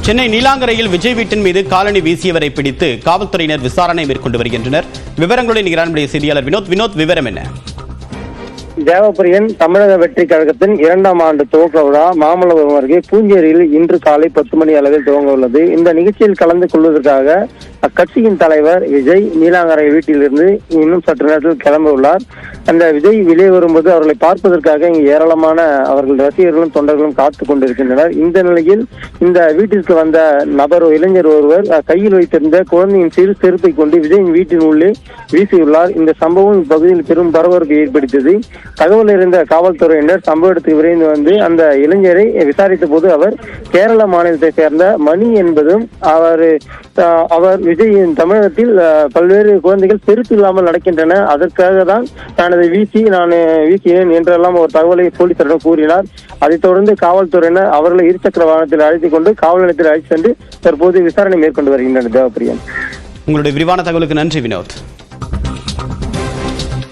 சென்னை நீலாங்கரையில் விஜய் வீட்டின் மீது காலணி வீசியவரை பிடித்து காவல்துறையினர் விசாரணை மேற்கொண்டு வருகின்றனர். விவரங்களுடன் நிகரான செய்தியாளர் வினோத், விவரம் என்ன? தேவப்பிரியன் தமிழக வெற்றி கழகத்தின் 2ஆம் ஆண்டு துவக்க விழா மாமல்லபுரம் அருகே பூஞ்சேரியில் இன்று காலை 10 மணி அளவில் துவங்க உள்ளது. இந்த நிகழ்ச்சியில் கலந்து கொள்வதற்காக அக்கட்சியின் தலைவர் விஜய் நீலாங்கரை வீட்டிலிருந்து இன்னும் சற்று நேரத்தில் கிளம்ப உள்ளார். அந்த விஜய் வெளியே வரும்போது அவர்களை பார்ப்பதற்காக இங்கு ஏராளமான அவர்கள் ரசிகர்களும் தொண்டர்களும் காத்துக் கொண்டிருக்கின்றனர். இந்த நிலையில் இந்த வீட்டிற்கு வந்த இளைஞர் ஒருவர் கையில் வைத்திருந்த குழந்தையின் சிறு செருப்பை கொண்டு விஜயின் வீட்டின் உள்ளே வீசியுள்ளார். இந்த சம்பவம் இப்பகுதியில் பெரும் பரபரப்பை ஏற்படுத்தியது. தகவல் இருந்த காவல்துறையினர் சம்பவ இடத்துக்கு விரைந்து வந்து அந்த இளைஞரை விசாரித்த போது அவர் கேரள மாநிலத்தை சேர்ந்த மணி என்பதும் அவர் விஜயின் தமிழகத்தில் பல்வேறு குழந்தைகள் செருப்பு இல்லாமல் நடக்கின்றன, அதற்காக தான் நான் அதை வீசினேன் என்றெல்லாம் ஒரு தகவலை போலீசாரிடம் கூறினார். அதைத் தொடர்ந்து காவல்துறையினர் அவர்களை இருசக்கர வாகனத்தில் அழைத்துக் கொண்டு காவல் நிலையத்தில் அழைத்து சென்று தற்போது விசாரணை மேற்கொண்டு வருகின்றனர். தேவப்பிரியன், உங்களுடைய விரிவான தகவலுக்கு நன்றி வினோத்.